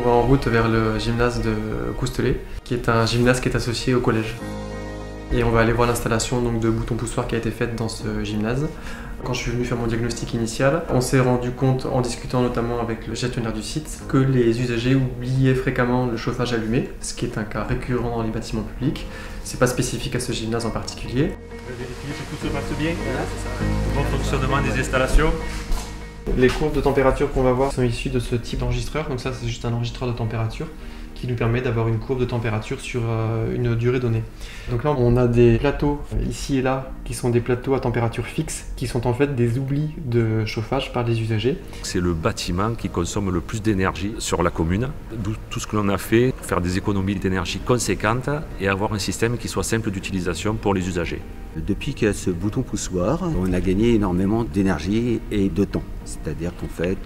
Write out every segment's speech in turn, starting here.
On va en route vers le gymnase de Coustelet, qui est un gymnase qui est associé au collège. Et on va aller voir l'installation de boutons poussoirs qui a été faite dans ce gymnase. Quand je suis venu faire mon diagnostic initial, on s'est rendu compte, en discutant notamment avec le gestionnaire du site, que les usagers oubliaient fréquemment le chauffage allumé, ce qui est un cas récurrent dans les bâtiments publics. C'est pas spécifique à ce gymnase en particulier. On va vérifier que tout se passe bien. Voilà, c'est ça. Bon fonctionnement des installations. Les courbes de température qu'on va voir sont issues de ce type d'enregistreur. Donc ça, c'est juste un enregistreur de température qui nous permet d'avoir une courbe de température sur une durée donnée. Donc là, on a des plateaux ici et là qui sont des plateaux à température fixe qui sont en fait des oublis de chauffage par les usagers. C'est le bâtiment qui consomme le plus d'énergie sur la commune, d'où tout ce que l'on a fait pour faire des économies d'énergie conséquentes et avoir un système qui soit simple d'utilisation pour les usagers. Depuis qu'il y a ce bouton poussoir, on a gagné énormément d'énergie et de temps. C'est-à-dire qu'en fait,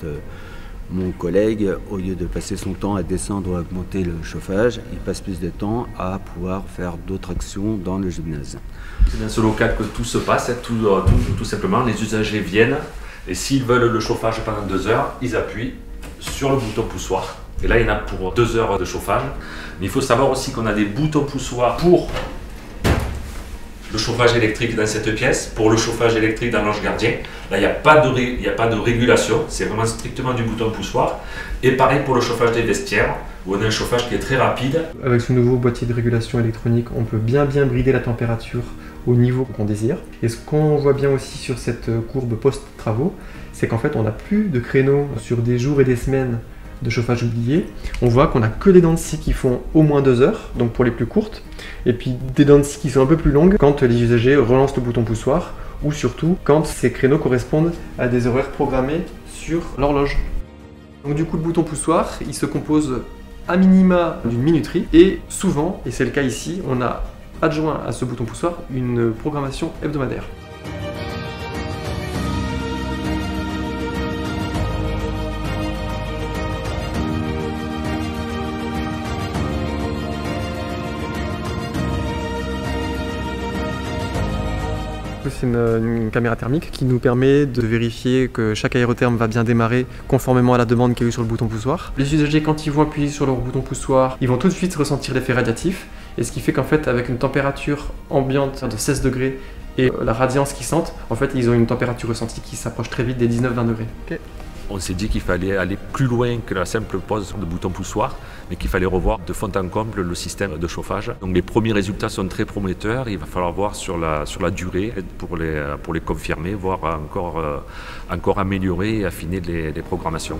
mon collègue, au lieu de passer son temps à descendre ou à augmenter le chauffage, il passe plus de temps à pouvoir faire d'autres actions dans le gymnase. C'est dans ce local que tout se passe, tout simplement. Les usagers viennent et s'ils veulent le chauffage pendant 2 heures, ils appuient sur le bouton poussoir. Et là, il y en a pour 2 heures de chauffage. Mais il faut savoir aussi qu'on a des boutons poussoirs pour le chauffage électrique dans cette pièce, pour le chauffage électrique dans l'ange gardien. Là, il n'y a pas de régulation, c'est vraiment strictement du bouton poussoir. Et pareil pour le chauffage des vestiaires, où on a un chauffage qui est très rapide. Avec ce nouveau boîtier de régulation électronique, on peut bien brider la température au niveau qu'on désire. Et ce qu'on voit bien aussi sur cette courbe post-travaux, c'est qu'en fait, on n'a plus de créneaux sur des jours et des semaines de chauffage oublié. On voit qu'on n'a que des dents de scie qui font au moins 2 heures, donc pour les plus courtes, et puis des dents de scie qui sont un peu plus longues quand les usagers relancent le bouton poussoir, ou surtout quand ces créneaux correspondent à des horaires programmés sur l'horloge. Donc du coup, le bouton poussoir, il se compose à minima d'une minuterie, et souvent, et c'est le cas ici, on a adjoint à ce bouton poussoir une programmation hebdomadaire. C'est une caméra thermique qui nous permet de vérifier que chaque aérotherme va bien démarrer conformément à la demande qu'il y a eu sur le bouton poussoir. Les usagers, quand ils vont appuyer sur leur bouton poussoir, ils vont tout de suite ressentir l'effet radiatif, et ce qui fait qu'en fait, avec une température ambiante de 16 degrés et la radiance qu'ils sentent, en fait, ils ont une température ressentie qui s'approche très vite des 19-20 degrés. Okay. On s'est dit qu'il fallait aller plus loin que la simple pose de bouton poussoir, mais qu'il fallait revoir de fond en comble le système de chauffage. Donc les premiers résultats sont très prometteurs, il va falloir voir sur la durée pour les confirmer, voire encore améliorer et affiner les programmations.